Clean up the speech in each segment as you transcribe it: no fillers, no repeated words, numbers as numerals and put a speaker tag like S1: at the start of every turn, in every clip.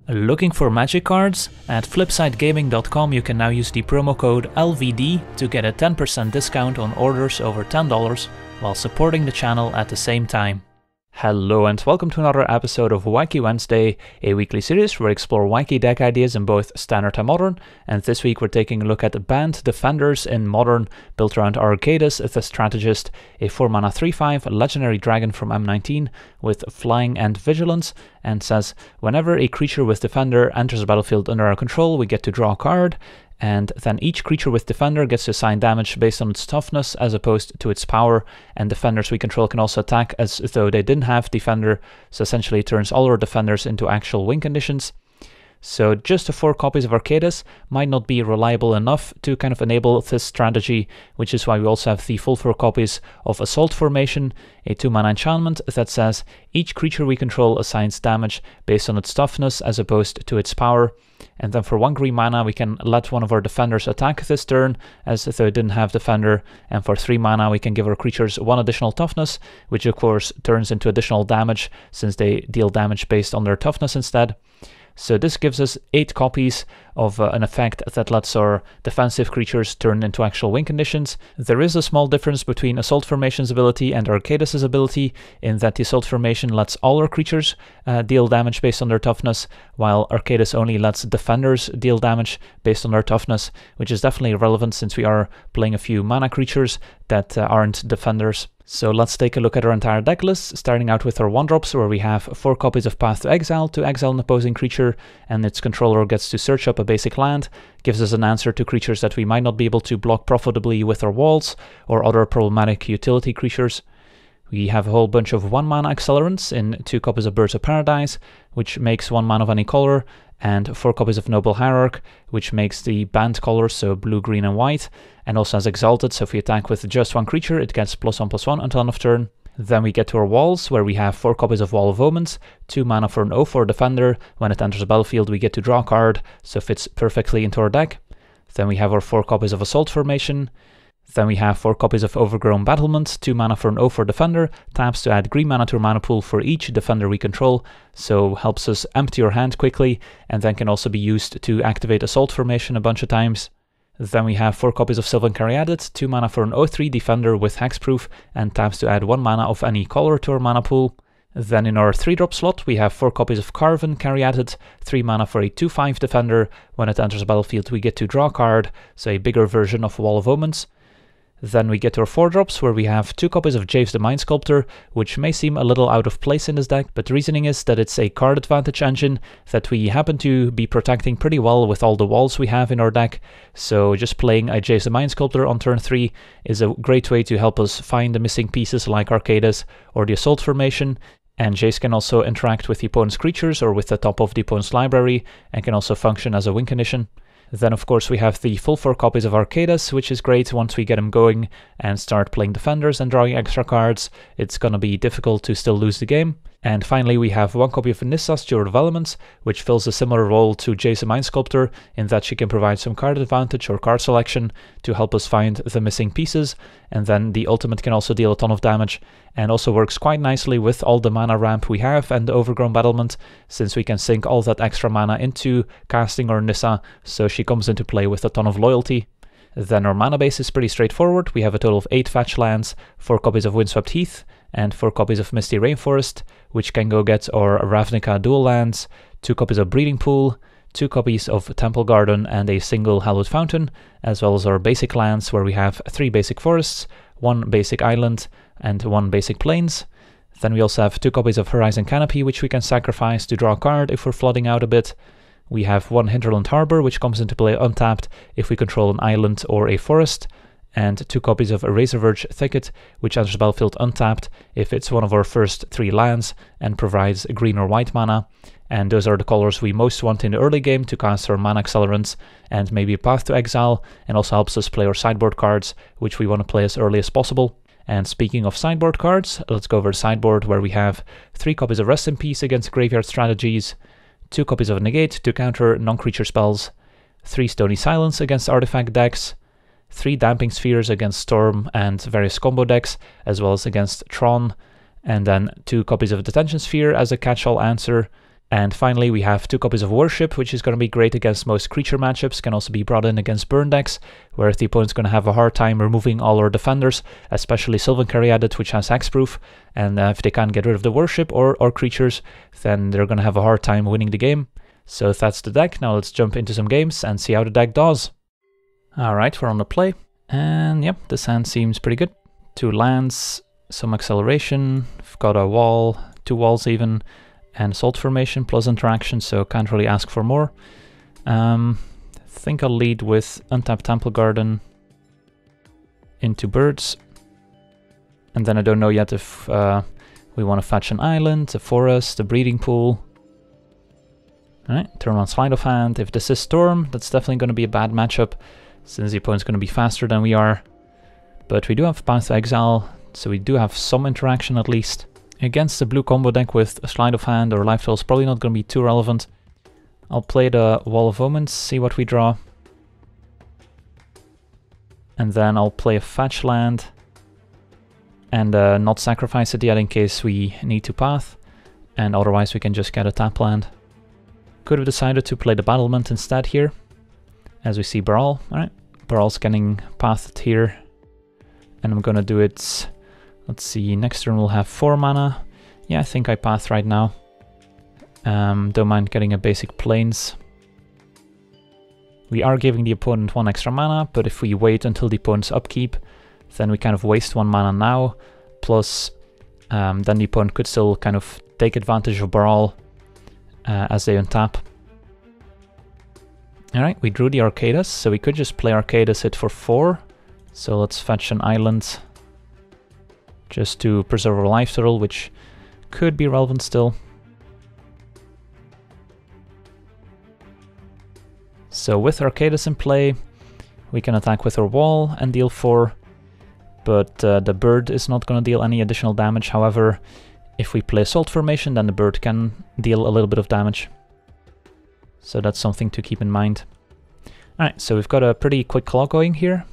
S1: Looking for magic cards? At flipsidegaming.com you can now use the promo code LVD to get a 10% discount on orders over $10 while supporting the channel at the same time. Hello and welcome to another episode of Wacky Wednesday, a weekly series where we explore wacky deck ideas in both Standard and Modern, and this week we're taking a look at Bant Defenders in Modern, built around Arcadis the Strategist, a 4-mana 3/5 legendary dragon from M19 with flying and vigilance, and says whenever a creature with Defender enters the battlefield under our control we get to draw a card, and then each creature with Defender gets to assign damage based on its toughness as opposed to its power, and defenders we control can also attack as though they didn't have Defender, so essentially it turns all our defenders into actual win conditions. So just the 4 copies of Arcadis might not be reliable enough to kind of enable this strategy, which is why we also have the full 4 copies of Assault Formation, a 2-mana enchantment that says each creature we control assigns damage based on its toughness as opposed to its power. And then for 1 green mana we can let one of our defenders attack this turn as though it didn't have Defender, and for 3 mana we can give our creatures 1 additional toughness, which of course turns into additional damage since they deal damage based on their toughness instead. So this gives us 8 copies of an effect that lets our defensive creatures turn into actual win conditions. There is a small difference between Assault Formation's ability and Arcadis' ability, in that the Assault Formation lets all our creatures deal damage based on their toughness, while Arcadis only lets defenders deal damage based on their toughness, which is definitely relevant since we are playing a few mana creatures that aren't defenders. So let's take a look at our entire deck list, starting out with our 1-drops, where we have 4 copies of Path to exile an opposing creature, and its controller gets to search up a basic land, gives us an answer to creatures that we might not be able to block profitably with our walls, or other problematic utility creatures. We have a whole bunch of 1-mana accelerants in 2 copies of Birds of Paradise, which makes 1 mana of any color, and 4 copies of Noble Hierarch, which makes the Bant colors, so blue, green and white, and also has Exalted, so if we attack with just 1 creature it gets +1/+1 until end of turn. Then we get to our walls, where we have 4 copies of Wall of Omens, 2 mana for an 0/4 defender. When it enters the battlefield we get to draw a card, so fits perfectly into our deck. Then we have our 4 copies of Assault Formation. Then we have 4 copies of Overgrown Battlement, 2 mana for an 0/4 defender, taps to add green mana to our mana pool for each defender we control, so helps us empty our hand quickly, and then can also be used to activate Assault Formation a bunch of times. Then we have 4 copies of Sylvan Caryatid, 2 mana for an 0/3 defender with hexproof, and taps to add 1 mana of any color to our mana pool. Then in our 3-drop slot we have 4 copies of Carven Caryatid, 3 mana for a 2/5 defender. When it enters the battlefield we get to draw a card, so a bigger version of Wall of Omens. Then we get to our 4-drops, where we have 2 copies of Jace the Mind Sculptor, which may seem a little out of place in this deck, but the reasoning is that it's a card advantage engine that we happen to be protecting pretty well with all the walls we have in our deck, so just playing a Jace the Mind Sculptor on turn 3 is a great way to help us find the missing pieces like Arcadis or the Assault Formation. And Jace can also interact with the opponent's creatures or with the top of the opponent's library, and can also function as a win condition. Then of course we have the full 4 copies of Arcadis, which is great once we get him going and start playing defenders and drawing extra cards. It's gonna be difficult to still lose the game. And finally we have 1 copy of Nissa, Steward of Elements, which fills a similar role to Jace the Mind Sculptor in that she can provide some card advantage or card selection to help us find the missing pieces, and then the ultimate can also deal a ton of damage, and also works quite nicely with all the mana ramp we have and the Overgrown Battlement, since we can sink all that extra mana into casting our Nissa, so she comes into play with a ton of loyalty. Then our mana base is pretty straightforward. We have a total of 8 fetch lands, 4 copies of Windswept Heath, and 4 copies of Misty Rainforest, which can go get our Ravnica dual lands, 2 copies of Breeding Pool, 2 copies of Temple Garden and a single Hallowed Fountain, as well as our basic lands, where we have 3 basic forests, 1 basic island, and 1 basic plains. Then we also have 2 copies of Horizon Canopy, which we can sacrifice to draw a card if we're flooding out a bit. We have 1 Hinterland Harbor, which comes into play untapped if we control an island or a forest, and 2 copies of Razorverge Thicket, which enters the battlefield untapped if it's one of our first 3 lands and provides green or white mana. And those are the colors we most want in the early game to cast our mana accelerants and maybe a Path to Exile, and also helps us play our sideboard cards, which we want to play as early as possible. And speaking of sideboard cards, let's go over the sideboard, where we have 3 copies of Rest in Peace against Graveyard Strategies, 2 copies of Negate to counter non-creature spells, 3 Stony Silence against artifact decks, 3 Damping Spheres against Storm and various combo decks, as well as against Tron, and then 2 copies of Detention Sphere as a catch-all answer, And finally, we have 2 copies of Worship, which is going to be great against most creature matchups. Can also be brought in against burn decks, where the opponent's going to have a hard time removing all our defenders, especially Sylvan Caryatid, which has hexproof. And if they can't get rid of the Worship or creatures, then they're going to have a hard time winning the game. So that's the deck. Now let's jump into some games and see how the deck does. Alright, we're on the play. And yep, this hand seems pretty good. 2 lands, some acceleration. We've got a wall, 2 walls even. And Assault Formation plus interaction, so can't really ask for more. I think I'll lead with Untapped Temple Garden into birds. And then I don't know yet if we want to fetch an island, a forest, a breeding pool. Alright, turn on Sleight of Hand. If this is Storm, that's definitely going to be a bad matchup, since the opponent's going to be faster than we are. But we do have Path to Exile, so we do have some interaction at least. Against the blue combo deck with a Sleight of Hand or Life Total is probably not going to be too relevant. I'll play the Wall of Omens, see what we draw. And then I'll play a fetch land. And not sacrifice it yet in case we need to path. And otherwise we can just get a tap land. Could have decided to play the Battlement instead here. As we see Brawl. Alright, Brawl's getting pathed here. And I'm going to do it... Let's see, next turn we'll have 4 mana. Yeah, I think I path right now. Don't mind getting a basic Plains. We are giving the opponent 1 extra mana, but if we wait until the opponent's upkeep, then we kind of waste 1 mana now. Plus, then the opponent could still kind of take advantage of Brawl as they untap. Alright, we drew the Arcadus, so we could just play Arcadus hit for 4. So let's fetch an island. Just to preserve our life total, which could be relevant still. So with Arcadus in play, we can attack with our wall and deal 4. But the bird is not going to deal any additional damage. However, if we play Assault Formation, then the bird can deal a little bit of damage. So that's something to keep in mind. Alright, so we've got a pretty quick clock going here.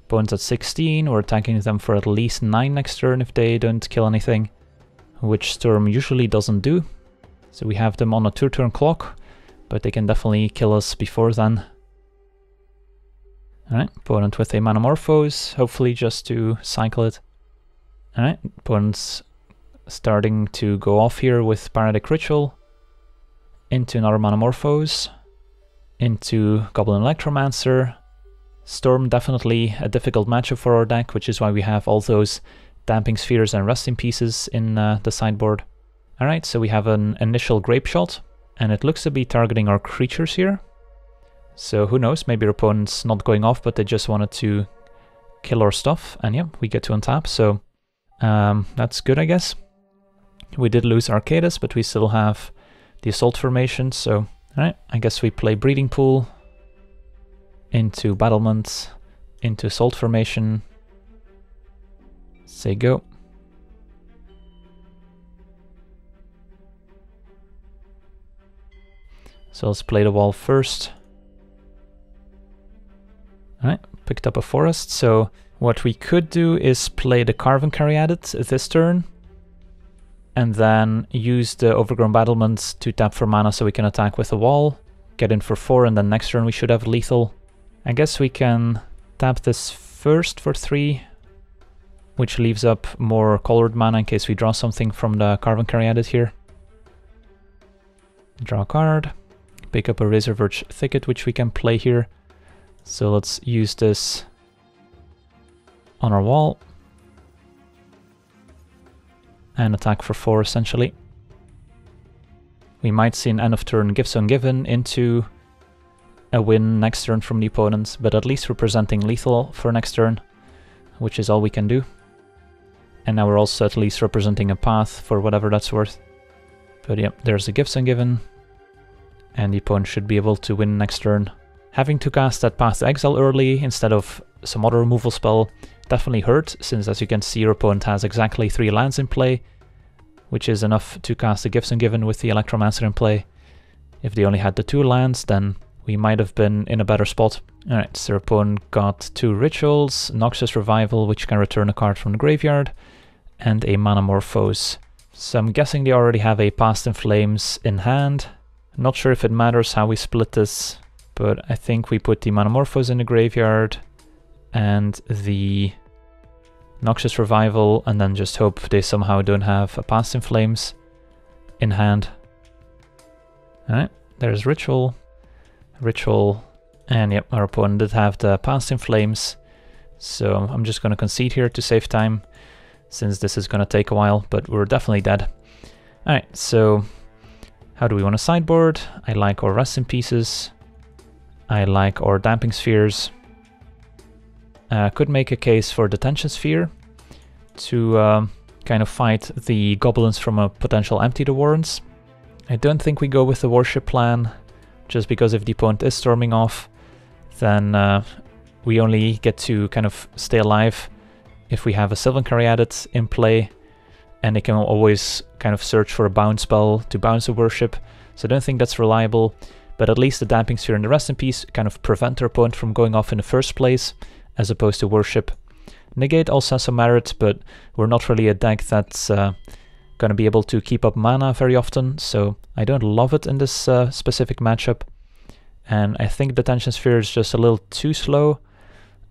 S1: Opponent's at 16, we're attacking them for at least 9 next turn if they don't kill anything, which Storm usually doesn't do. So we have them on a 2-turn clock, but they can definitely kill us before then. Alright, opponent with a Manamorphose, hopefully just to cycle it. Alright, opponent's starting to go off here with Paradox Ritual, into another Manamorphose, into Goblin Electromancer. Storm definitely a difficult matchup for our deck, which is why we have all those Damping Spheres and Resting Pieces in the sideboard. Alright, so we have an initial Grape Shot, and it looks to be targeting our creatures here. So who knows, maybe our opponent's not going off, but they just wanted to kill our stuff, and yeah, we get to untap, so that's good, I guess. We did lose Arcadus, but we still have the Assault Formation, so alright, I guess we play Breeding Pool into Battlement, into Assault Formation, say go. So let's play the wall first. Alright, picked up a forest, so what we could do is play the Carven Caryatid this turn, and then use the Overgrown Battlement to tap for mana so we can attack with the wall, get in for 4, and then next turn we should have lethal. I guess we can tap this first for 3, which leaves up more colored mana in case we draw something from the Carven Caryatid here. Draw a card, pick up a Razorverge Thicket, which we can play here. So let's use this on our wall and attack for 4 essentially. We might see an end of turn Gifts Ungiven into a win next turn from the opponent, but at least we're presenting lethal for next turn, which is all we can do. And now we're also at least representing a path for whatever that's worth. But yeah, there's the Gifts Ungiven, and the opponent should be able to win next turn. Having to cast that Path to Exile early instead of some other removal spell definitely hurt, since as you can see your opponent has exactly 3 lands in play, which is enough to cast the Gifts Ungiven with the Electromancer in play. If they only had the 2 lands, then we might have been in a better spot. Alright, so our opponent got 2 rituals, Noxious Revival, which can return a card from the graveyard, and a Manamorphose. So I'm guessing they already have a Past in Flames in hand. Not sure if it matters how we split this, but I think we put the Manamorphose in the graveyard and the Noxious Revival, and then just hope they somehow don't have a Past in Flames in hand. Alright, there's Ritual, and yep, our opponent did have the Past in Flames, so I'm just going to concede here to save time, since this is going to take a while, but we're definitely dead. Alright, so how do we want to sideboard? I like our Rest in Pieces, I like our Damping Spheres. Could make a case for Detention Sphere to kind of fight the goblins from a potential Empty the Warrens. I don't think we go with the Worship plan, just because if the opponent is storming off, then we only get to kind of stay alive if we have a Sylvan Caryatid in play, and they can always kind of search for a bounce spell to bounce the Worship, so I don't think that's reliable, but at least the Damping Sphere and the Rest in Peace kind of prevent their opponent from going off in the first place, as opposed to Worship. Negate also has some merit, but we're not really a deck that's going to be able to keep up mana very often, so I don't love it in this specific matchup. And I think Detention Sphere is just a little too slow,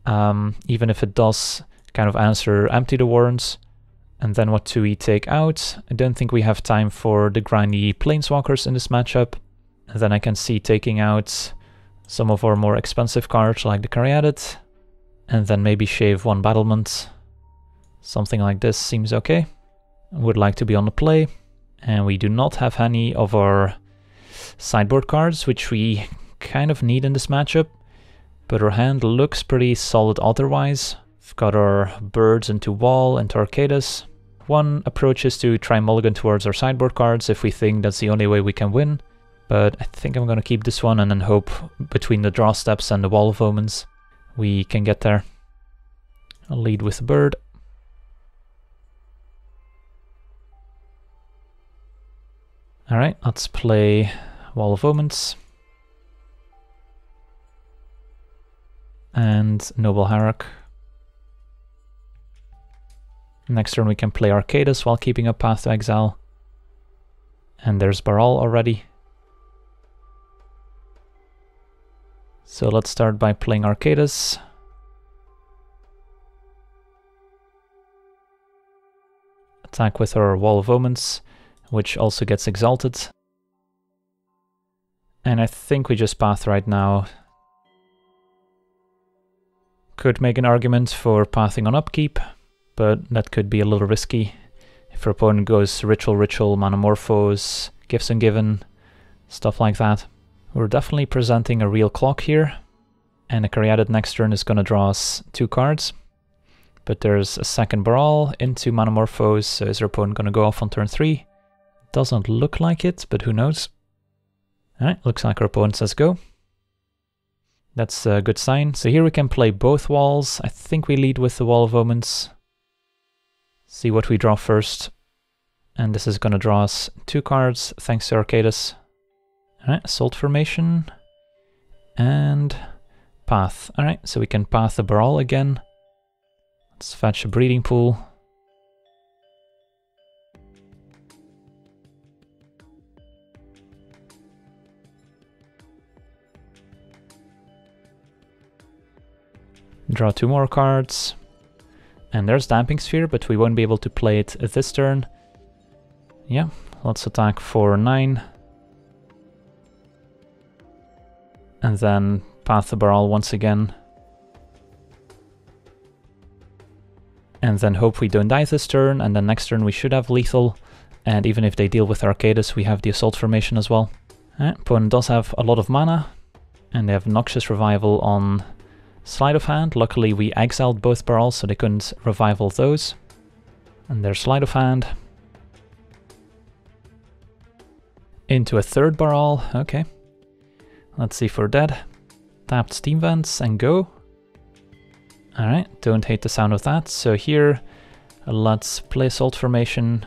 S1: even if it does kind of answer Empty the Warrens. And then what do we take out? I don't think we have time for the grindy Planeswalkers in this matchup. And then I can see taking out some of our more expensive cards like the Caryatid, and then maybe shave one Battlement. Something like this seems okay. Would like to be on the play, and we do not have any of our sideboard cards, which we kind of need in this matchup, but our hand looks pretty solid otherwise. We've got our birds into Wall, into Arcadis. One approach is to try mulligan towards our sideboard cards if we think that's the only way we can win, but I think I'm going to keep this one and then hope between the draw steps and the Wall of Omens we can get there. I'll lead with the bird. Alright, let's play Wall of Omens. And Noble Hierarch. Next turn we can play Arcadis while keeping up Path to Exile. And there's Baral already. So let's start by playing Arcadis. Attack with our Wall of Omens, which also gets exalted. And I think we just path right now. Could make an argument for pathing on upkeep, but that could be a little risky. If our opponent goes Ritual, Manamorphose, Gifts Ungiven, stuff like that. We're definitely presenting a real clock here, and the Caryatid next turn is going to draw us 2 cards. But there's a second Baral into Manamorphose, so is our opponent going to go off on turn 3? Doesn't look like it, but who knows. Alright, looks like our opponent says go. That's a good sign. So here we can play both walls. I think we lead with the Wall of Omens. See what we draw first. And this is going to draw us 2 cards, thanks to Arcadis. Alright, Assault Formation. And Path. Alright, so we can path the Baral again. Let's fetch a Breeding Pool. Draw 2 more cards. And there's Damping Sphere, but we won't be able to play it this turn. Yeah, let's attack for 9. And then path the Baral once again. And then hope we don't die this turn, and then next turn we should have lethal. And even if they deal with Arcadis, we have the Assault Formation as well. Opponent does have a lot of mana, and they have Noxious Revival on Sleight of Hand. Luckily we exiled both Barals, so they couldn't revival those. And there's Sleight of Hand. Into a third Baral, okay. Let's see if we're dead. Tapped Steam Vents and go. Alright, don't hate the sound of that. So here, let's play Assault Formation.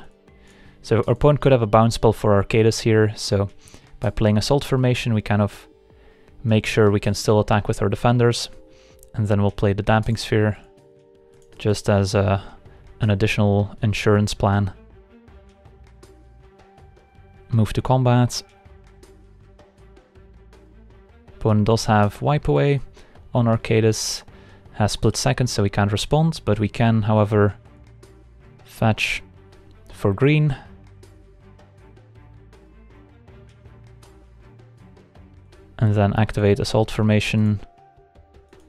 S1: So our opponent could have a bounce spell for Arcadis here, so by playing Assault Formation we kind of make sure we can still attack with our defenders. And then we'll play the Damping Sphere, just as an additional insurance plan. Move to combat. Opponent does have Wipe Away on Arcadis. Has split second, so we can't respond, but we can, however, fetch for green. And then activate Assault Formation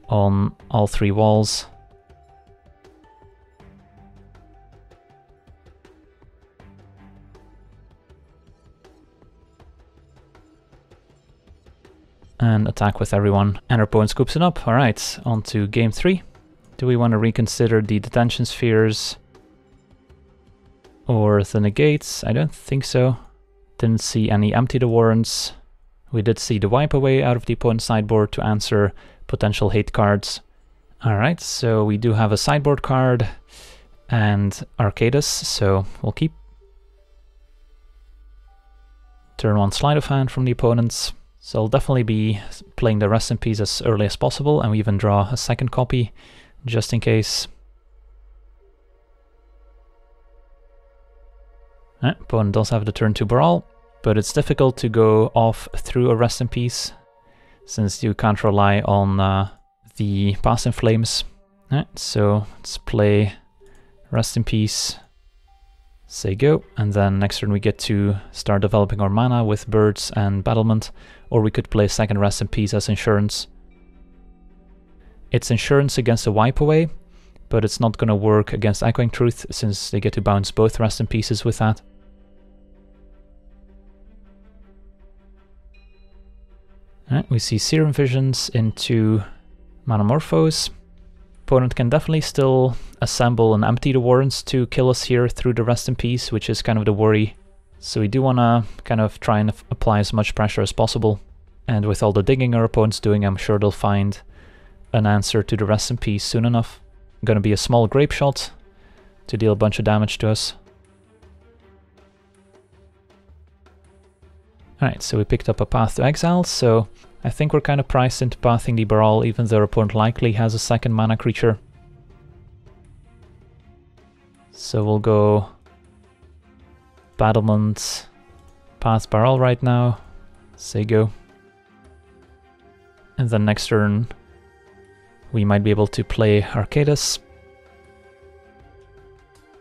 S1: on all 3 walls. And attack with everyone. And our opponent scoops it up. Alright, on to game 3. Do we want to reconsider the Detention Spheres or the Negates? I don't think so. Didn't see any Empty the Warrants. We did see the Wipe Away out of the opponent's sideboard to answer potential hate cards. Alright, so we do have a sideboard card and Arcadis, so we'll keep. Turn 1 Sleight of Hand from the opponents. So I'll definitely be playing the Rest in Peace as early as possible, and we even draw a second copy, just in case. Opponent does have the turn to Brawl, but it's difficult to go off through a Rest in Peace, since you can't rely on the Past in Flames. So let's play Rest in Peace, say go, and then next turn we get to start developing our mana with Birds and Battlement, or we could play second Rest in Peace as insurance. It's insurance against a Wipe Away, but it's not going to work against Echoing Truth, since they get to bounce both Rest in Pieces with that. We see Serum Visions into Manamorphose. Opponent can definitely still assemble and empty the Warrants to kill us here through the Rest in Peace, which is kind of the worry. So we do want to kind of try and apply as much pressure as possible. And with all the digging our opponent's doing, I'm sure they'll find an answer to the Rest in Peace soon enough. Going to be a small Grape Shot to deal a bunch of damage to us. Alright, so we picked up a Path to Exile, so I think we're kind of priced into pathing the Baral, even though our opponent likely has a second mana creature. So we'll go Battlement, Path Baral right now, say go. And then next turn we might be able to play Arcadis.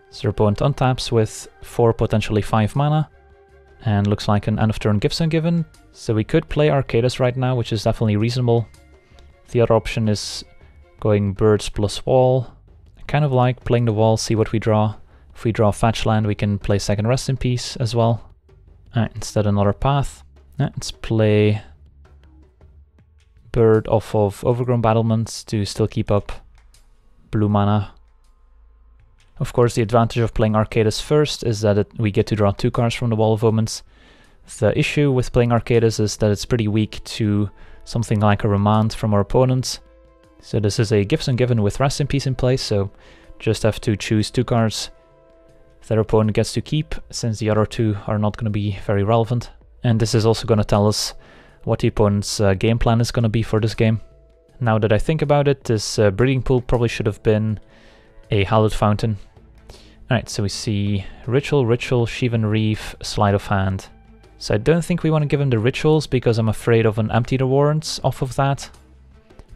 S1: So our opponent untaps with 4, potentially 5 mana. And looks like an end of turn Gifts Ungiven. So we could play Arcadis right now, which is definitely reasonable. The other option is going Birds plus Wall. I kind of like playing the Wall, see what we draw. If we draw Fetch Land, we can play second Rest in Peace as well. Instead another Path. Let's play Bird off of Overgrown Battlement to still keep up blue mana. Of course, the advantage of playing Arcadis first is that we get to draw 2 cards from the Wall of Omens. The issue with playing Arcadis is that it's pretty weak to something like a Remand from our opponent. So this is a Gifts Ungiven with Rest in Peace in place, so just have to choose 2 cards that our opponent gets to keep, since the other 2 are not going to be very relevant. And this is also going to tell us what the opponent's game plan is going to be for this game. Now that I think about it, this breeding pool probably should have been a Hallowed Fountain. Alright, so we see Ritual, Shivan Reef, Sleight of Hand. So I don't think we want to give him the Rituals, because I'm afraid of an Empty the Warrants off of that.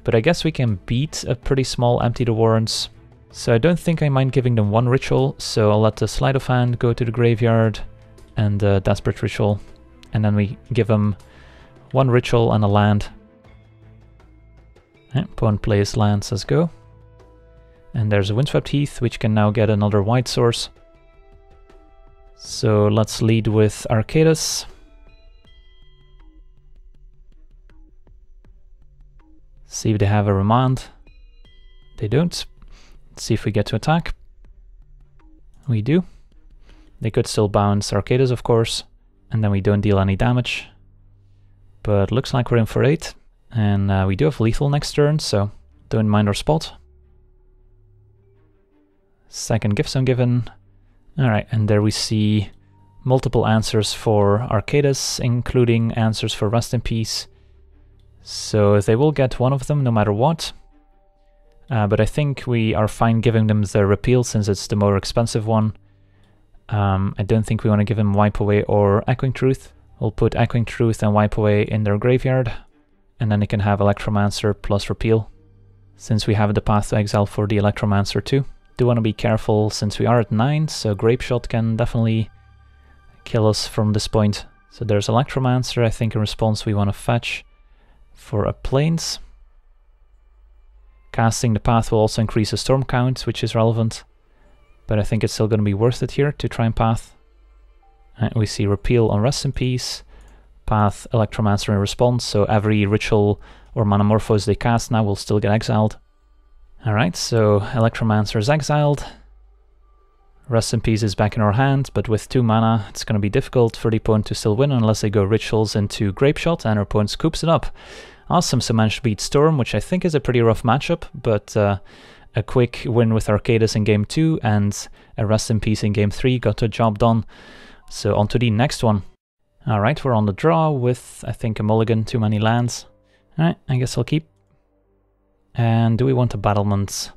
S1: But I guess we can beat a pretty small Empty the Warrants. So I don't think I mind giving them 1 Ritual, so I'll let the Sleight of Hand go to the graveyard and Desperate Ritual. And then we give him 1 Ritual and a land. Opponent plays land, says go. And there's a Windswept Heath, which can now get another white source. So let's lead with Arcadis. See if they have a Remand. They don't. Let's see if we get to attack. We do. They could still bounce Arcadis, of course, and then we don't deal any damage. But looks like we're in for 8. And we do have lethal next turn, so don't mind our spot. Second Gifts Ungiven. Alright, and there we see multiple answers for Arcadis, including answers for Rest in Peace. So they will get one of them no matter what. But I think we are fine giving them the Repeal, since it's the more expensive one. I don't think we want to give him Wipe Away or Echoing Truth. We'll put Echoing Truth and Wipe Away in their graveyard, and then he can have Electromancer plus Repeal, since we have the path to exile for the Electromancer too. Do want to be careful since we are at 9, so Grape Shot can definitely kill us from this point. So there's Electromancer. I think in response we want to fetch for a Plains. Casting the path will also increase the storm count, which is relevant, but I think it's still going to be worth it here to try and path. And we see Repeal on Rest in Peace, path Electromancer in response, so every ritual or Manamorphose they cast now will still get exiled. Alright, so Electromancer is exiled. Rest in Peace is back in our hand, but with 2 mana it's going to be difficult for the opponent to still win unless they go rituals into Grape Shot, and our opponent scoops it up. Awesome, so managed to beat Storm, which I think is a pretty rough matchup, but a quick win with Arcadis in game 2 and a Rest in Peace in game 3 got the job done. So on to the next one. Alright, we're on the draw with, I think, a mulligan, too many lands. Alright, I guess I'll keep. And do we want a battlement?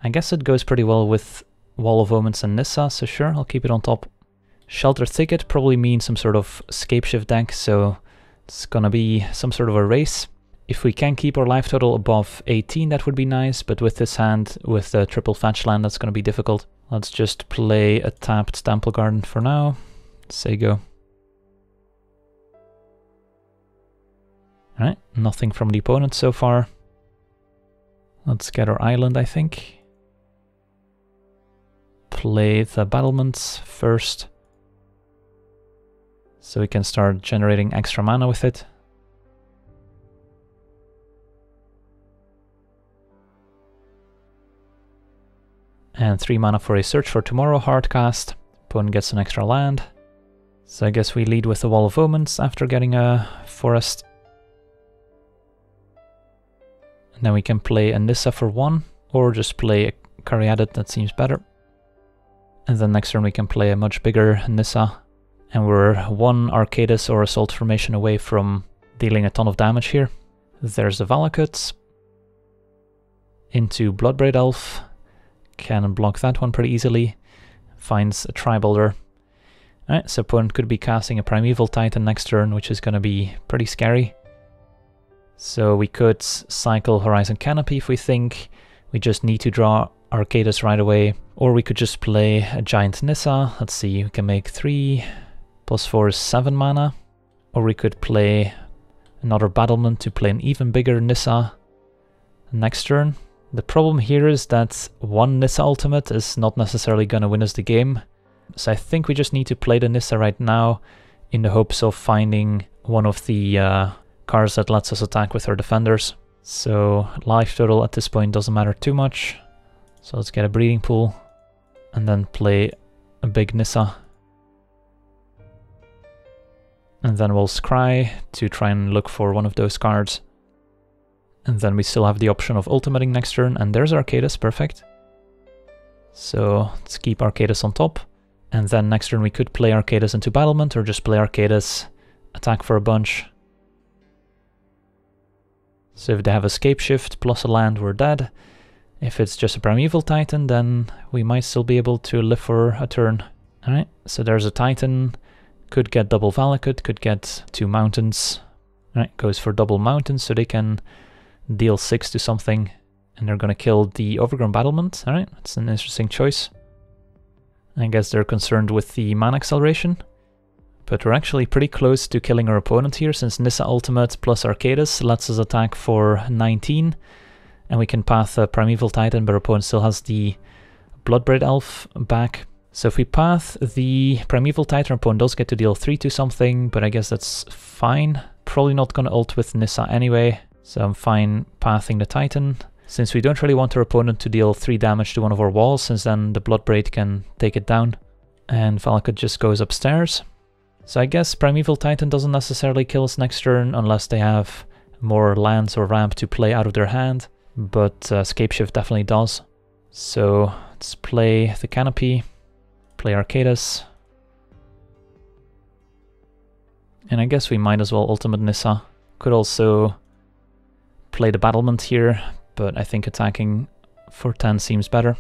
S1: I guess it goes pretty well with Wall of Omens and Nissa, so sure, I'll keep it on top. Shelter Thicket probably means some sort of Scapeshift deck, so it's gonna be some sort of a race. If we can keep our life total above 18, that would be nice, but with this hand, with the triple fetch land, that's gonna be difficult. Let's just play a tapped Temple Garden for now. Say go. Alright, nothing from the opponent so far. Let's get our island, I think. Play the battlements first, so we can start generating extra mana with it. And 3 mana for a Search for Tomorrow hardcast. Opponent gets an extra land. So I guess we lead with the Wall of Omens after getting a forest. And then we can play a Nissa for 1, or just play a Caryatid, that seems better. And then next turn we can play a much bigger Nissa. And we're 1 Arcadis or Assault Formation away from dealing a ton of damage here. There's the Valakut. Into Bloodbraid Elf. Can block that one pretty easily. Finds a Tribolder. Alright, so opponent could be casting a Primeval Titan next turn, which is going to be pretty scary. So we could cycle Horizon Canopy if we think we just need to draw Arcadis right away. Or we could just play a Giant Nissa. Let's see, we can make 3 plus 4 is 7 mana. Or we could play another Battlement to play an even bigger Nissa next turn. The problem here is that 1 Nissa ultimate is not necessarily going to win us the game. So I think we just need to play the Nissa right now in the hopes of finding one of the cards that lets us attack with our defenders. So life total at this point doesn't matter too much. So let's get a Breeding Pool and then play a big Nissa. And then we'll scry to try and look for one of those cards. And then we still have the option of ultimating next turn, and there's Arcadis, perfect. So let's keep Arcadis on top. And then next turn we could play Arcadis into Battlement, or just play Arcadis, attack for a bunch. So if they have a Scapeshift plus a land, we're dead. If it's just a Primeval Titan, then we might still be able to live for a turn. Alright, so there's a Titan. Could get double Valakut, could get 2 mountains. Alright, goes for double mountains, so they can deal 6 to something. And they're gonna kill the Overgrown Battlement. Alright, that's an interesting choice. I guess they're concerned with the mana acceleration. But we're actually pretty close to killing our opponent here, since Nissa Ultimate plus Arcadis lets us attack for 19. And we can path a Primeval Titan, but our opponent still has the Bloodbraid Elf back. So if we path the Primeval Titan, our opponent does get to deal 3 to something, but I guess that's fine. Probably not gonna ult with Nissa anyway, so I'm fine pathing the Titan. Since we don't really want our opponent to deal 3 damage to one of our walls, since then the Bloodbraid can take it down. And Valakut just goes upstairs. So I guess Primeval Titan doesn't necessarily kill us next turn, unless they have more lands or ramp to play out of their hand. But Scapeshift definitely does. So let's play the Canopy, play Arcadis. And I guess we might as well ultimate Nissa. Could also play the Battlement here, but I think attacking for 10 seems better.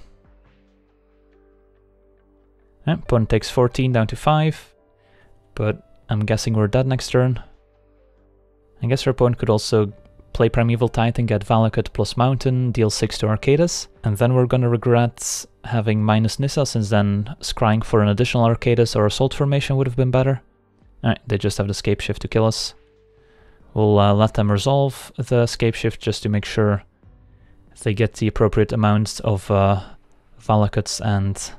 S1: Opponent takes 14 down to 5, but I'm guessing we're dead next turn. I guess our opponent could also play Primeval Titan, get Valakut plus Mountain, deal 6 to Arcadis, and then we're gonna regret having minus Nissa, since then scrying for an additional Arcadis or Assault Formation would have been better. Alright, they just have the Scape Shift to kill us. We'll let them resolve the Scape Shift just to make sure they get the appropriate amounts of Valakuts and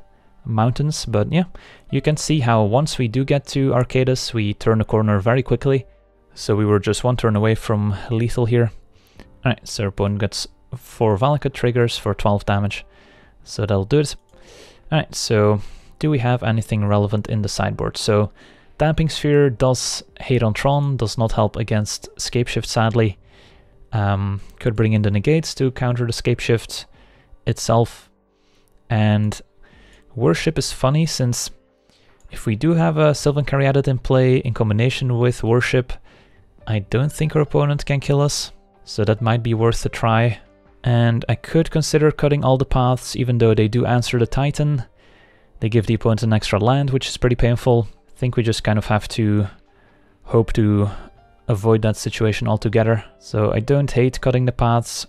S1: Mountains, but yeah, you can see how once we do get to Arcadis, we turn the corner very quickly. So we were just one turn away from lethal here. Alright, so our opponent gets 4 Valakut triggers for 12 damage. So that'll do it. Alright, so do we have anything relevant in the sideboard? So Damping Sphere does hate on Tron, does not help against Scape Shift sadly. Could bring in the Negates to counter the Scape Shift itself. And Worship is funny, since if we do have a Sylvan Caryatid in play in combination with Worship, I don't think our opponent can kill us, so that might be worth a try. And I could consider cutting all the paths, even though they do answer the Titan. They give the opponent an extra land, which is pretty painful. I think we just kind of have to hope to avoid that situation altogether. So I don't hate cutting the paths,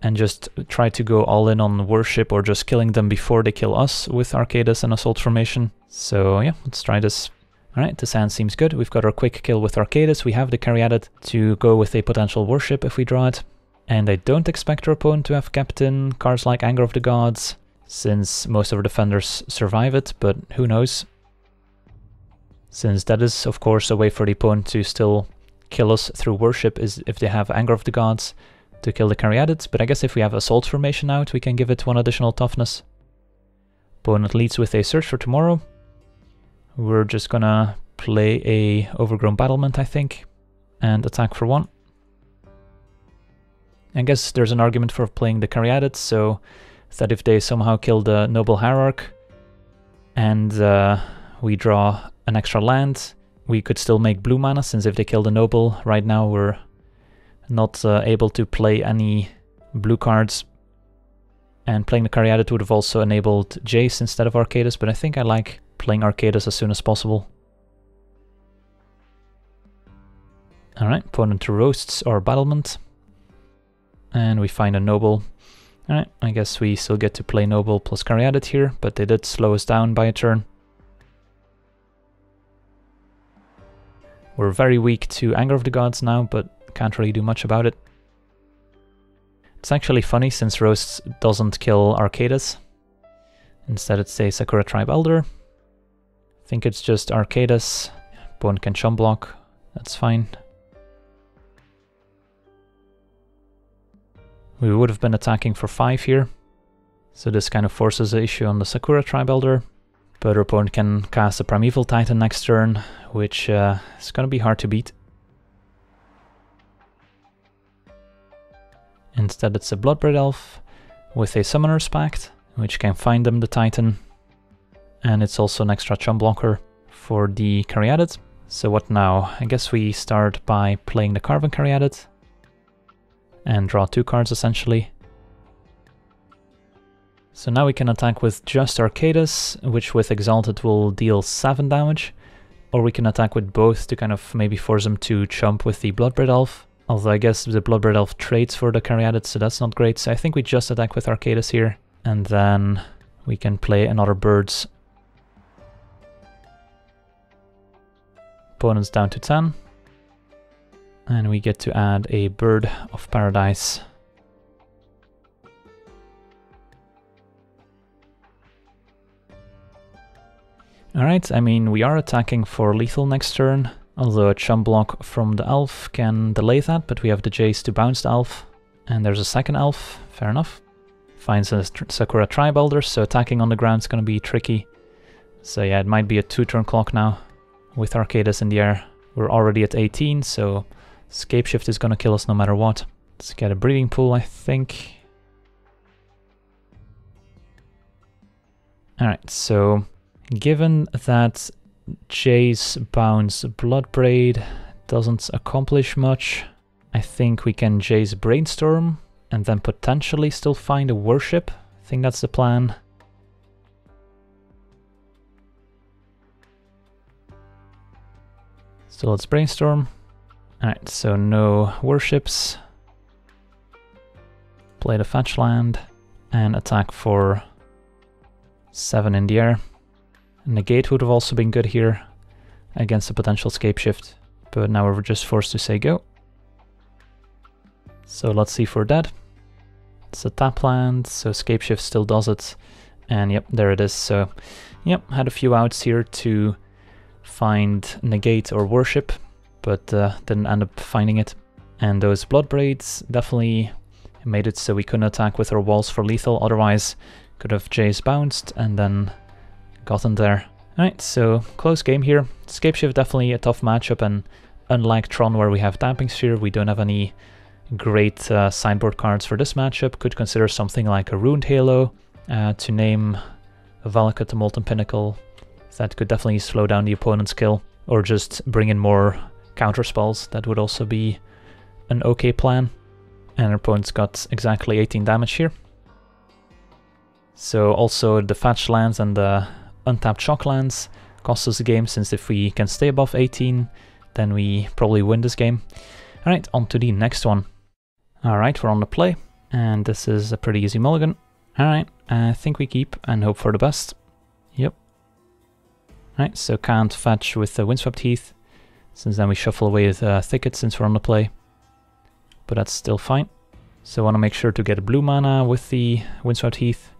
S1: and just try to go all in on Worship or just killing them before they kill us with Arcadis and Assault Formation. So yeah, let's try this. Alright, this hand seems good. We've got our quick kill with Arcadis. We have the Caryatid to go with a potential Worship if we draw it. And I don't expect our opponent to have kept in cards like Anger of the Gods, since most of our defenders survive it, but who knows. Since that is, of course, a way for the opponent to still kill us through Worship, is if they have Anger of the Gods to kill the Caryatid. But I guess if we have Assault Formation out, we can give it 1 additional toughness. Opponent leads with a Search for Tomorrow. We're just gonna play a Overgrown Battlement, I think, and attack for 1. I guess there's an argument for playing the Caryatid, so that if they somehow kill the Noble Hierarch and we draw an extra land, we could still make blue mana, since if they kill the Noble, right now we're not able to play any blue cards. And playing the Caryatid would have also enabled Jace instead of Arcadis, but I think I like playing Arcadis as soon as possible. Alright, opponent roasts our Battlement. And we find a Noble. Alright, I guess we still get to play Noble plus Caryatid here, but they did slow us down by a turn. We're very weak to Anger of the Gods now, but can't really do much about it. It's actually funny, since Roast doesn't kill Arcadis. Instead it's a Sakura Tribe Elder. I think it's just Arcadis. Opponent can chum block, that's fine. We would have been attacking for 5 here, so this kind of forces the issue on the Sakura Tribe Elder. But our opponent can cast a Primeval Titan next turn, which is going to be hard to beat. Instead it's a Bloodbraid Elf with a Summoner's Pact, which can find them the Titan. And it's also an extra chum blocker for the Caryatid. So what now? I guess we start by playing the Carven Caryatid and draw 2 cards essentially. So now we can attack with just Arcadis, which with Exalted will deal 7 damage. Or we can attack with both to kind of maybe force them to chump with the Bloodbraid Elf. Although I guess the Bloodbraid Elf trades for the Caryatid, so that's not great. So I think we just attack with Arcadis here. And then we can play another Birds. Opponent's down to 10. And we get to add a Bird of Paradise. Alright, I mean, we are attacking for lethal next turn, although a chum block from the elf can delay that, but we have the Jace to bounce the elf. And there's a second elf, fair enough. Finds a Sakura Tribe Elder, so attacking on the ground is going to be tricky. So yeah, it might be a 2-turn clock now, with Arcadis in the air. We're already at 18, so Scape Shift is going to kill us no matter what. Let's get a Breeding Pool, I think. Alright, so given that Jace bounce Bloodbraid doesn't accomplish much, I think we can Jace Brainstorm and then potentially still find a Worship. I think that's the plan. So let's brainstorm. Alright, so no worships. Play the fetch land and attack for 7 in the air. Negate would have also been good here against a potential scapeshift, but now we're just forced to say go. So let's see for dead. It's a tap land, so scapeshift still does it. And yep, there it is. So yep, had a few outs here to find negate or worship, but didn't end up finding it. And those blood braids definitely made it so we couldn't attack with our walls for lethal, otherwise could have Jace bounced and then gotten there. Alright, so close game here. Scapeshift definitely a tough matchup, and unlike Tron where we have Damping Sphere, we don't have any great sideboard cards for this matchup. Could consider something like a Ruined Halo, to name a Valakut, the Molten Pinnacle. That could definitely slow down the opponent's kill, or just bring in more counter spells. That would also be an okay plan. And our opponent's got exactly 18 damage here. So also the fetch lands and the untapped shock lands cost us a game, since if we can stay above 18, then we probably win this game. Alright, on to the next one. Alright, we're on the play, and this is a pretty easy mulligan. Alright, I think we keep and hope for the best. Yep. Alright, so can't fetch with the Windswept Heath, since then we shuffle away with Thicket since we're on the play. But that's still fine. So I want to make sure to get blue mana with the Windswept Heath.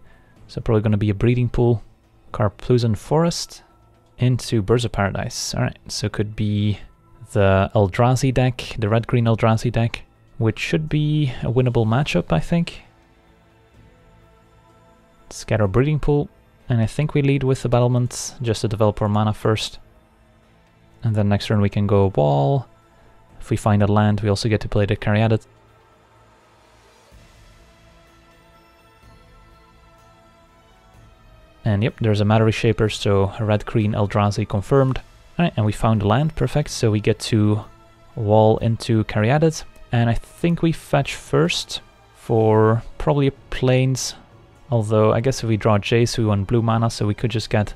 S1: So probably going to be a breeding pool. Carplusan Forest into Birds of Paradise. Alright, so could be the Eldrazi deck, the red-green Eldrazi deck, which should be a winnable matchup, I think. Scatter breeding pool, and I think we lead with the battlement just to develop our mana first. And then next turn we can go wall. If we find a land, we also get to play the Caryatid. And yep, there's a Matter Reshaper, so a red-green Eldrazi confirmed. Alright, and we found a land, perfect, so we get to wall into Caryatid. And I think we fetch first for probably a Plains, although I guess if we draw Jace we want blue mana, so we could just get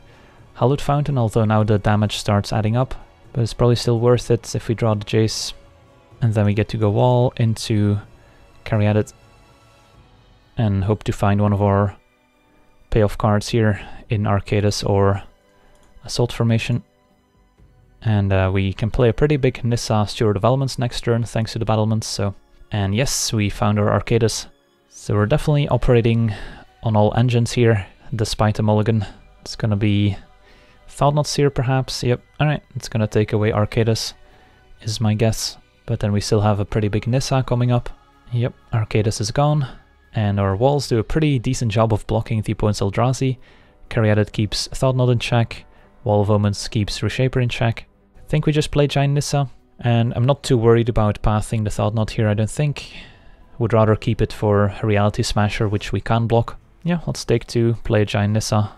S1: Hallowed Fountain, although now the damage starts adding up. But it's probably still worth it if we draw the Jace. And then we get to go wall into Caryatid and hope to find one of our payoff cards here in Arcadis or Assault Formation. And we can play a pretty big Nissa Steward of Elements next turn thanks to the battlements. So, and yes, we found our Arcadis. So we're definitely operating on all engines here despite the mulligan. It's gonna be Thoughtnot Seer perhaps. Yep, alright, it's gonna take away Arcadis is my guess. But then we still have a pretty big Nissa coming up. Yep, Arcadis is gone. And our walls do a pretty decent job of blocking the opponent's Eldrazi. Caryatid keeps Thoughtnot in check. Wall of Omens keeps Reshaper in check. I think we just play Giant Nissa. And I'm not too worried about pathing the Thoughtnot here, I don't think. Would rather keep it for a Reality Smasher, which we can block. Yeah, let's take 2, play a Giant Nissa.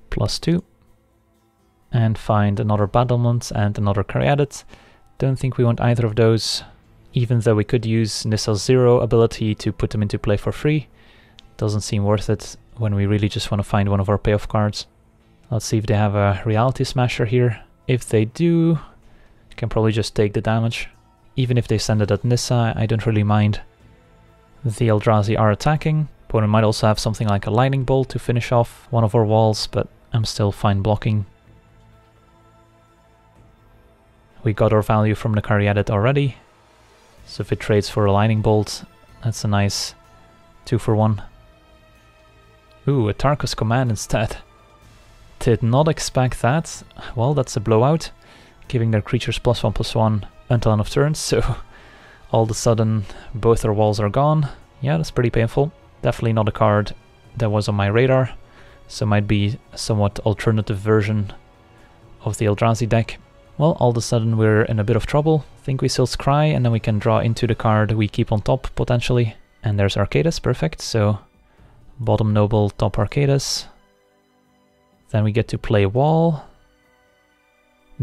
S1: +2. And find another Battlement and another Caryatid. Don't think we want either of those, even though we could use Nissa's 0 ability to put them into play for free. Doesn't seem worth it when we really just want to find one of our payoff cards. Let's see if they have a Reality Smasher here. If they do, you can probably just take the damage. Even if they send it at Nissa, I don't really mind. The Eldrazi are attacking. Opponent might also have something like a Lightning Bolt to finish off one of our walls, but I'm still fine blocking. We got our value from the Caryatid already, so if it trades for a Lightning Bolt, that's a nice 2 for 1. Ooh, a Tarkus Command instead. Did not expect that. Well, that's a blowout, giving their creatures +1/+1 until end of turn, so all of a sudden both our walls are gone. Yeah, that's pretty painful. Definitely not a card that was on my radar, so might be a somewhat alternative version of the Eldrazi deck. Well, all of a sudden we're in a bit of trouble. Think we still scry, and then we can draw into the card we keep on top, potentially. And there's Arcadis, perfect, so bottom Noble, top Arcadis. Then we get to play wall.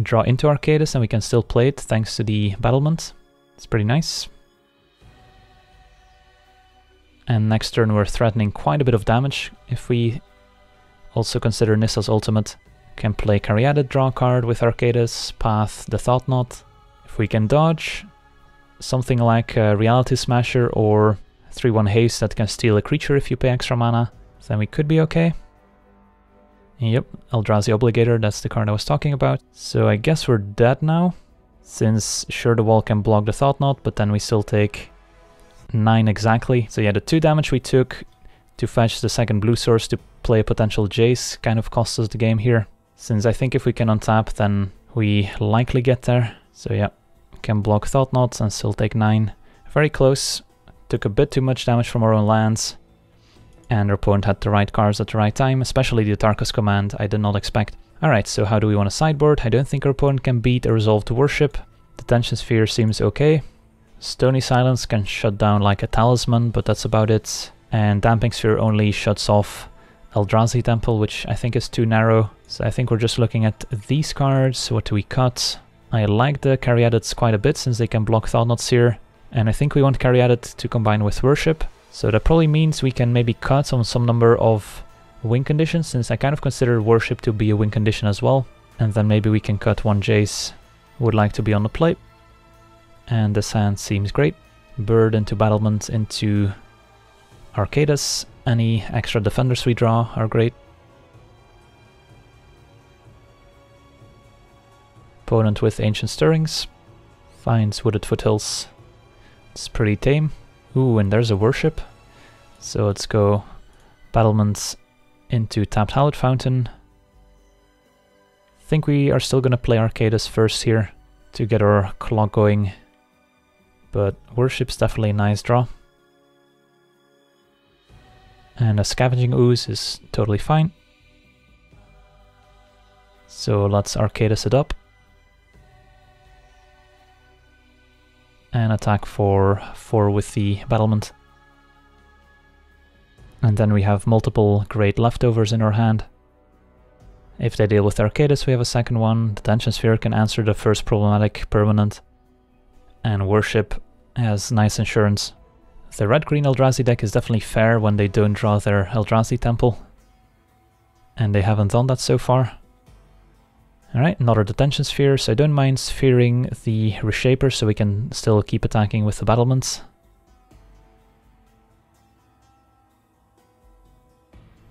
S1: Draw into Arcadis, and we can still play it thanks to the battlement. It's pretty nice. And next turn we're threatening quite a bit of damage if we Also consider Nissa's ultimate. Can play Caryatid, draw a card with Arcadis, path the Thought Knot. If we can dodge, something like Reality Smasher or 3/1 haste that can steal a creature if you pay extra mana, then we could be okay. Yep, Eldrazi Obligator, that's the card I was talking about. So I guess we're dead now, since sure the wall can block the Thought Knot, but then we still take 9 exactly. So yeah, the 2 damage we took to fetch the second blue source to play a potential Jace kind of cost us the game here. Since I think if we can untap, then we likely get there. So yeah, can block Thought Knot and still take 9. Very close. Took a bit too much damage from our own lands. And our opponent had the right cards at the right time, especially the Tarkus command I did not expect. Alright, so how do we want to sideboard? I don't think our opponent can beat a Resolved Worship. Detention Sphere seems okay. Stony Silence can shut down like a Talisman, but that's about it. And Damping Sphere only shuts off Eldrazi Temple, which I think is too narrow. So I think we're just looking at these cards. What do we cut? I like the Caryatids quite a bit since they can block Thought Knots here. And I think we want Caryatid to combine with Worship. So that probably means we can maybe cut on some number of win conditions, since I kind of consider Worship to be a win condition as well. And then maybe we can cut one Jace who would like to be on the play. And this hand seems great. Bird into Battlement into Arcadis. Any extra defenders we draw are great. Opponent with Ancient Stirrings. Finds Wooded Foothills. It's pretty tame. Ooh, and there's a Worship. So let's go Battlements into tapped Hallowed Fountain. Think we are still gonna play Arcadis first here to get our clock going. But Worship's definitely a nice draw. And a Scavenging Ooze is totally fine. So let's Arcadis it up. And attack for 4 with the Battlement. And then we have multiple great leftovers in our hand. If they deal with Arcadis, we have a second one. Detention Sphere can answer the first problematic permanent. And Worship has nice insurance. The red-green Eldrazi deck is definitely fair when they don't draw their Eldrazi Temple. And they haven't done that so far. Alright, another Detention Sphere, so I don't mind sphering the Reshaper so we can still keep attacking with the Battlements.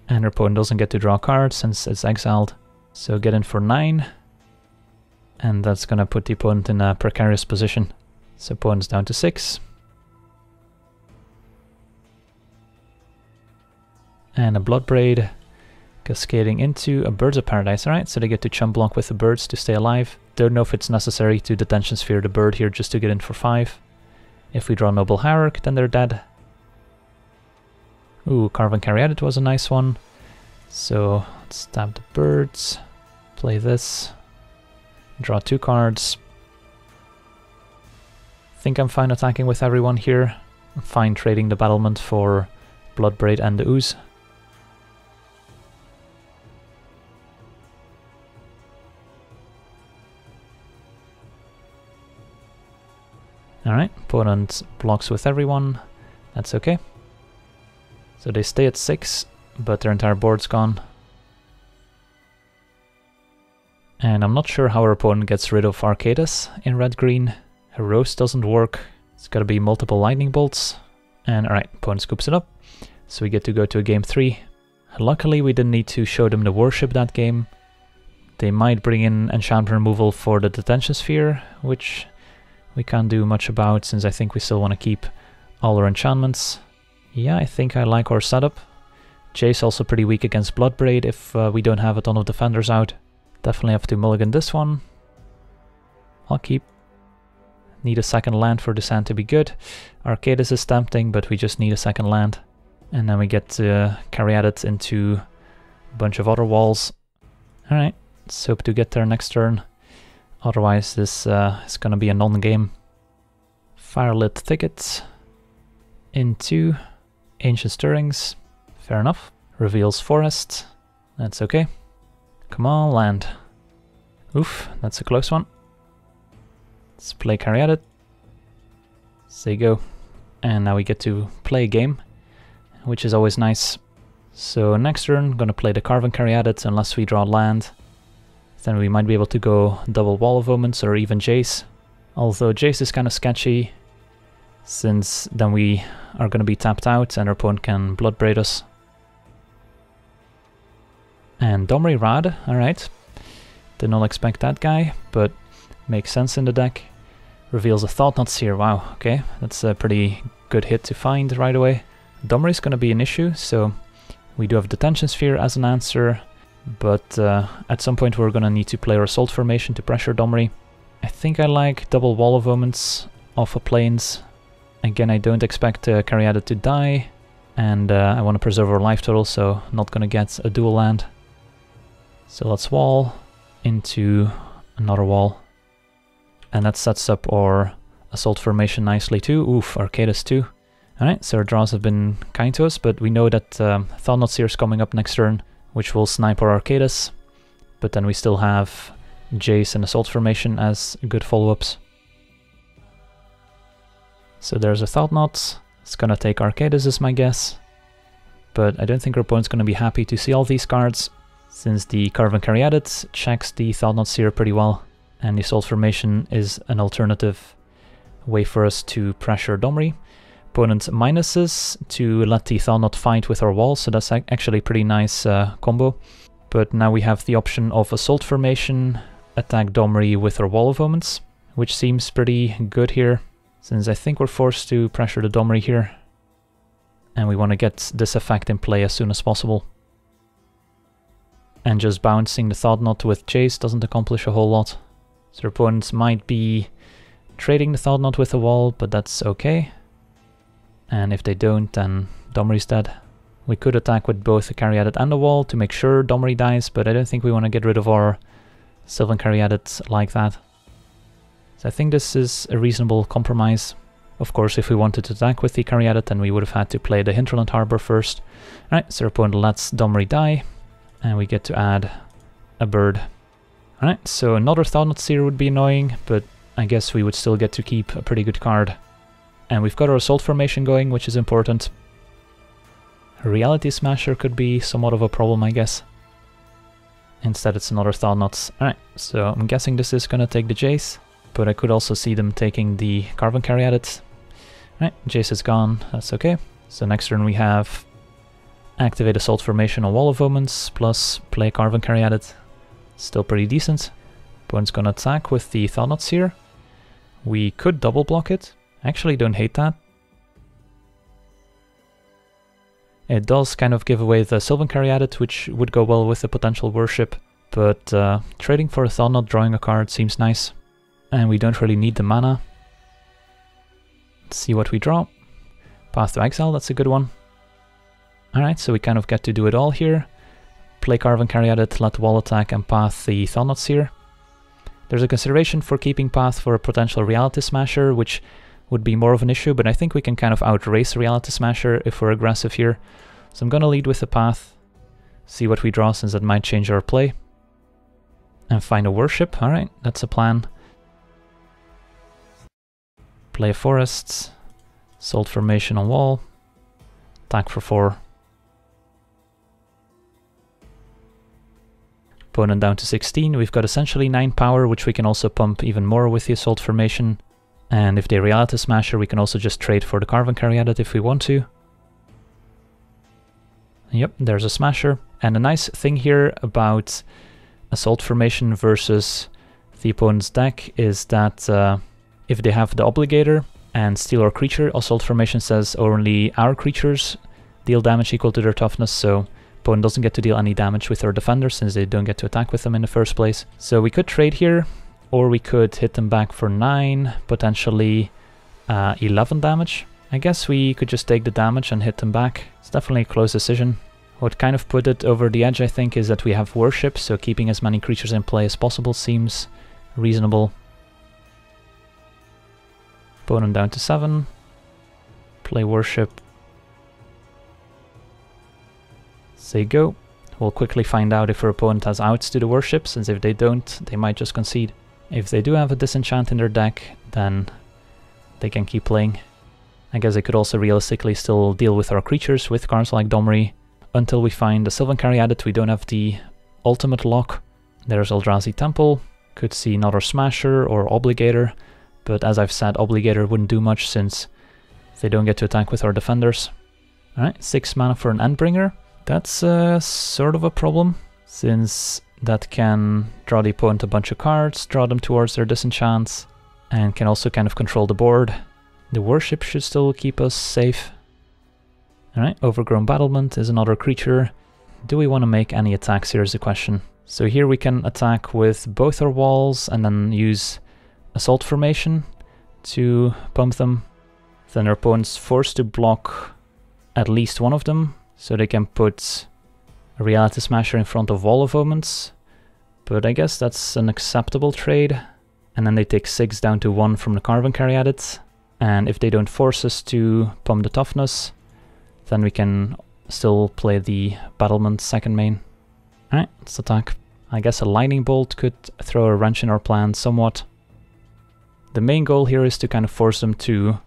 S1: And our opponent doesn't get to draw a card since it's exiled. So get in for 9. And that's gonna put the opponent in a precarious position. So opponent's down to 6. And a Bloodbraid. Cascading into a Birds of Paradise, alright, so they get to chump block with the birds to stay alive. Don't know if it's necessary to Detention Sphere the bird here just to get in for 5. If we draw Noble Hierarch, then they're dead. Ooh, Carven Caryatid was a nice one. So let's tap the birds, play this, draw 2 cards. Think I'm fine attacking with everyone here. I'm fine trading the Battlement for Bloodbraid and the Ooze. Alright, opponent blocks with everyone, that's okay. So they stay at 6, but their entire board's gone. And I'm not sure how our opponent gets rid of Arcadis in red-green. Heroes doesn't work, it's gotta be multiple lightning bolts. And alright, opponent scoops it up, so we get to go to a game 3. Luckily we didn't need to show them the Worship that game. They might bring in enchantment removal for the Detention Sphere, which we can't do much about since I think we still want to keep all our enchantments. Yeah, I think I like our setup. Jace also pretty weak against Bloodbraid if we don't have a ton of defenders out. Definitely have to mulligan this one. I'll keep. Need a second land for this hand to be good. Arcadis is tempting, but we just need a second land. And then we get Caryatid into a bunch of other walls. Alright, let's hope to get there next turn. Otherwise this is gonna be a non-game. Firelit Thicket into Ancient Stirrings. Fair enough. Reveals Forest. That's okay. Come on, land. Oof, that's a close one. Let's play Caryatid. There you go. And now we get to play a game, which is always nice. So next turn, gonna play the Carven Caryatid unless we draw land. Then we might be able to go double Wall of Omens or even Jace. Although Jace is kind of sketchy, since then we are gonna be tapped out and our opponent can Bloodbraid us. And Domri Rad, alright. Did not expect that guy, but makes sense in the deck. Reveals a Thought-Knot Seer, wow, okay. That's a pretty good hit to find right away. Domri is gonna be an issue, so we do have Detention Sphere as an answer, but at some point we're gonna need to play our Assault Formation to pressure Domri. I think I like double Wall of Omens off of Plains. Again, I don't expect Caryatid to die, and I want to preserve our life total, so not gonna get a dual land. So let's wall into another wall, and that sets up our Assault Formation nicely too. Oof, Arcadis too. Alright, so our draws have been kind to us, but we know that Thought-Knot Seer is coming up next turn, which will snipe our Arcadis, but then we still have Jace and Assault Formation as good follow-ups. So there's a Thought-Knot. It's gonna take Arcadis is my guess, but I don't think our opponent's gonna be happy to see all these cards, since the Carven Caryatid checks the Thought-Knot Seer pretty well, and the Assault Formation is an alternative way for us to pressure Domri. Opponent minuses to let the Thought-Knot fight with our wall, so that's actually a pretty nice combo. But now we have the option of Assault Formation, attack Domri with our Wall of Omens, which seems pretty good here, since I think we're forced to pressure the Domri here. And we want to get this effect in play as soon as possible. And just bouncing the Thought-Knot with Jace doesn't accomplish a whole lot. So our opponents might be trading the Thought-Knot with the wall, but that's okay. And if they don't, then Domri's dead. We could attack with both the Caryatid and the wall to make sure Domri dies, but I don't think we want to get rid of our Sylvan Caryatid like that. So I think this is a reasonable compromise. Of course, if we wanted to attack with the Caryatid, then we would have had to play the Hinterland Harbor first. Alright, so our opponent lets Domri die, and we get to add a bird. Alright, so another Thought-Knot Seer would be annoying, but I guess we would still get to keep a pretty good card. And we've got our Assault Formation going, which is important. A Reality Smasher could be somewhat of a problem, I guess. Instead it's another Thought-Knot. Alright, so I'm guessing this is gonna take the Jace, but I could also see them taking the Carven Caryatid. Alright, Jace is gone, that's okay. So next turn we have activate Assault Formation on Wall of Omens, plus play Carven Caryatid. Still pretty decent. Opponent's gonna attack with the Thought-Knot Seer. We could double block it. Actually don't hate that. It does kind of give away the Sylvan Caryatid, which would go well with the potential worship, but trading for a Thought-Knot, drawing a card seems nice. And we don't really need the mana. Let's see what we draw. Path to Exile, that's a good one. Alright, so we kind of get to do it all here. Play Carven Caryatid, let wall attack and path the Thought-Knot Seer. There's a consideration for keeping path for a potential Reality Smasher, which would be more of an issue, but I think we can kind of outrace Reality Smasher if we're aggressive here. So I'm gonna lead with the path, see what we draw, since that might change our play. And find a worship, alright, that's a plan. Play forests, Assault Formation on wall, attack for 4. Opponent down to 16, we've got essentially 9 power, which we can also pump even more with the Assault Formation. And if they Reality Smasher, we can also just trade for the Carven Caryatid if we want to. Yep, there's a Smasher. And a nice thing here about Assault Formation versus the opponent's deck is that if they have the Obligator and steal our creature, Assault Formation says only our creatures deal damage equal to their toughness, so opponent doesn't get to deal any damage with our defender since they don't get to attack with them in the first place. So we could trade here, or we could hit them back for 9, potentially 11 damage. I guess we could just take the damage and hit them back. It's definitely a close decision. What kind of put it over the edge, I think, is that we have worship, so keeping as many creatures in play as possible seems reasonable. Opponent down to 7. Play worship. Say go. We'll quickly find out if our opponent has outs to the worship, since if they don't, they might just concede. If they do have a disenchant in their deck, then they can keep playing. I guess they could also realistically still deal with our creatures with cards like Domri, until we find the Sylvan Caryatid, we don't have the ultimate lock. There's Eldrazi Temple. Could see another Smasher or Obligator, but as I've said, Obligator wouldn't do much since they don't get to attack with our defenders. Alright, 6 mana for an Endbringer. That's sort of a problem, since that can draw the opponent a bunch of cards, draw them towards their disenchants, and can also kind of control the board. The Worship should still keep us safe. Alright, Overgrown Battlement is another creature. Do we want to make any attacks here is the question. So here we can attack with both our walls and then use Assault Formation to pump them. Then our opponent's forced to block at least one of them, so they can put a Reality Smasher in front of Wall of Omens. But I guess that's an acceptable trade. And then they take 6 down to 1 from the Carven Caryatid. And if they don't force us to pump the toughness, then we can still play the Battlement second main. Alright, let's attack. I guess a Lightning Bolt could throw a wrench in our plan somewhat. The main goal here is to kind of force them to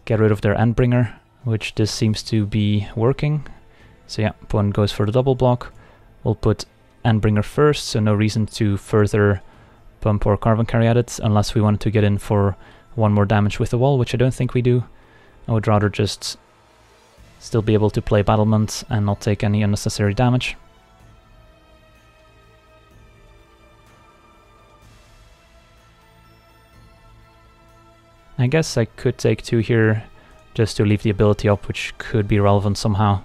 S1: get rid of their Endbringer, which this seems to be working. So yeah, opponent goes for the double block. We'll put Endbringer first, so no reason to further pump or Carven Caryatid unless we wanted to get in for one more damage with the wall, which I don't think we do. I would rather just still be able to play Battlement and not take any unnecessary damage. I guess I could take 2 here just to leave the ability up, which could be relevant somehow.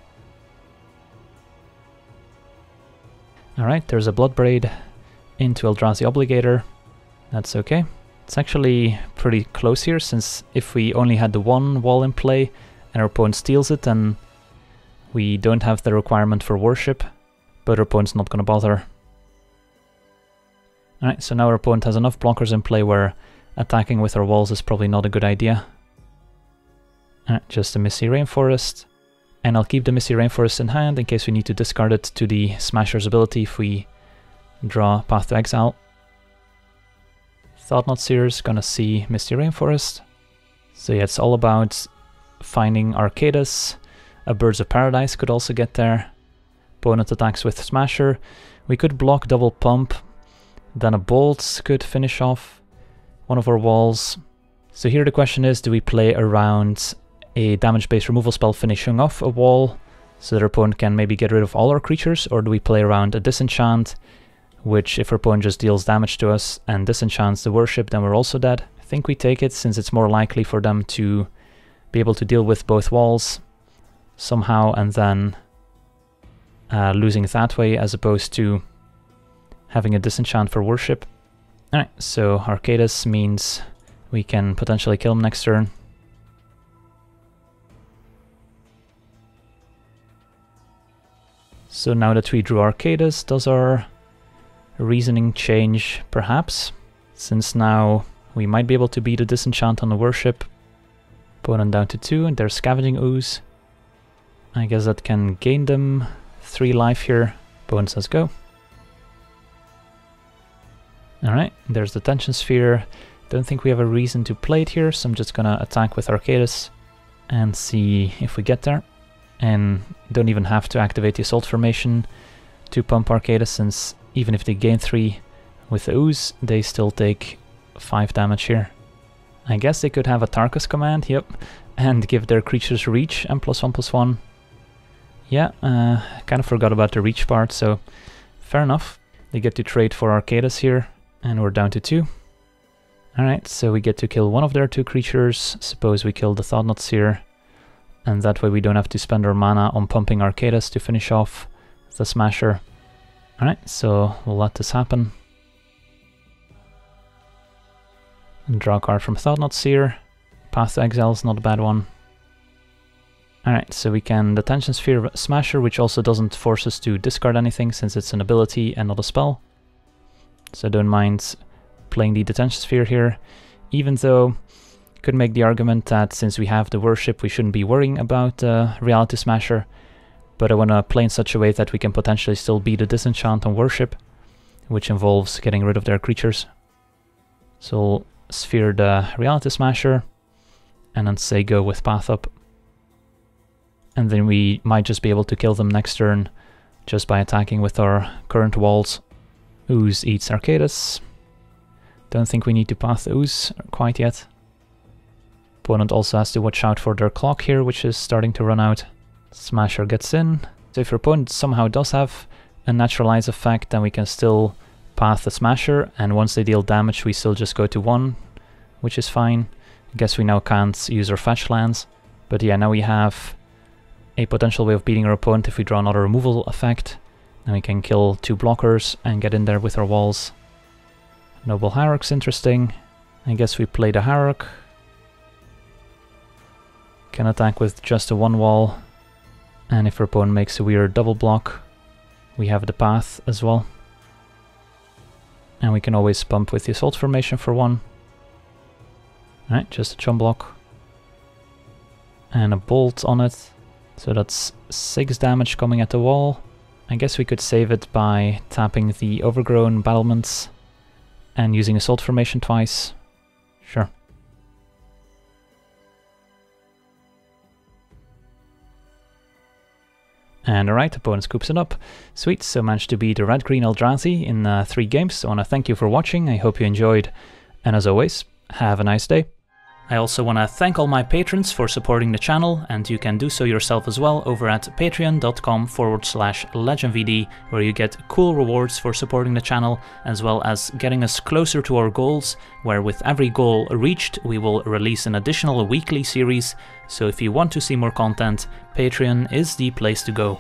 S1: Alright, there's a Bloodbraid into Eldrazi Obligator. That's okay. It's actually pretty close here, since if we only had the one wall in play and our opponent steals it, then we don't have the requirement for Worship, but our opponent's not going to bother. Alright, so now our opponent has enough blockers in play where attacking with our walls is probably not a good idea. Just a Misty Rainforest. And I'll keep the Misty Rainforest in hand in case we need to discard it to the Smasher's ability if we draw Path to Exile. Thought-Knot Seer's gonna see Misty Rainforest. So yeah, it's all about finding Arcadis. A Birds of Paradise could also get there. Opponent attacks with Smasher. We could block double pump. Then a Bolt could finish off one of our walls. So here the question is, do we play around a damage-based removal spell finishing off a wall so that our opponent can maybe get rid of all our creatures, or do we play around a disenchant, which if our opponent just deals damage to us and disenchants the Worship, then we're also dead? I think we take it, since it's more likely for them to be able to deal with both walls somehow and then losing it that way, as opposed to having a disenchant for Worship. Alright, so Arcadis means we can potentially kill him next turn. So now that we drew Arcadis, does our reasoning change perhaps? Since now we might be able to beat a disenchant on the Worship. Opponent down to 2, and there's Scavenging Ooze. I guess that can gain them 3 life here. Opponent says go. Alright, there's the Detention Sphere. Don't think we have a reason to play it here, so I'm just gonna attack with Arcadis and see if we get there. And don't even have to activate the Assault Formation to pump Arcadis, since even if they gain 3 with the Ooze, they still take 5 damage here. I guess they could have a Tarkus command, yep, and give their creatures reach and +1/+1. Yeah, kind of forgot about the reach part, so fair enough. They get to trade for Arcadis here, and we're down to 2. Alright, so we get to kill one of their 2 creatures. Suppose we kill the Thought-Knot Seer, and that way we don't have to spend our mana on pumping Arcadis to finish off the Smasher. Alright, so we'll let this happen. And draw a card from Thought-Knot Seer. Path to Exile is not a bad one. Alright, so we can Detention Sphere Smasher, which also doesn't force us to discard anything since it's an ability and not a spell. So I don't mind playing the Detention Sphere here, even though could make the argument that since we have the Worship we shouldn't be worrying about Reality Smasher, but I want to play in such a way that we can potentially still beat a disenchant on Worship, which involves getting rid of their creatures. So we'll sphere the Reality Smasher and then say go with Path up. and then we might just be able to kill them next turn just by attacking with our current walls. Ooze eats Arcadis. Don't think we need to path Ooze quite yet. Opponent also has to watch out for their clock here, which is starting to run out. Smasher gets in. So if your opponent somehow does have a naturalize effect, then we can still path the Smasher, and once they deal damage we still just go to 1, which is fine. I guess we now can't use our fetch lands. But yeah, now we have a potential way of beating our opponent if we draw another removal effect. Then we can kill 2 blockers and get in there with our walls. Noble Hierarch's interesting. I guess we play the Hierarch. Can attack with just a 1 wall. And if our opponent makes a weird double block, we have the path as well. And we can always bump with the Assault Formation for 1. Alright, just a chum block. And a bolt on it. So that's 6 damage coming at the wall. I guess we could save it by tapping the Overgrown Battlements and using Assault Formation twice. Sure. And alright, opponent scoops it up. Sweet, so managed to beat the Red-Green Eldrazi in 3 games. I want to thank you for watching, I hope you enjoyed. And as always, have a nice day. I also want to thank all my patrons for supporting the channel, and you can do so yourself as well over at patreon.com/LegenVD, where you get cool rewards for supporting the channel, as well as getting us closer to our goals, where with every goal reached, we will release an additional weekly series. So if you want to see more content, Patreon is the place to go.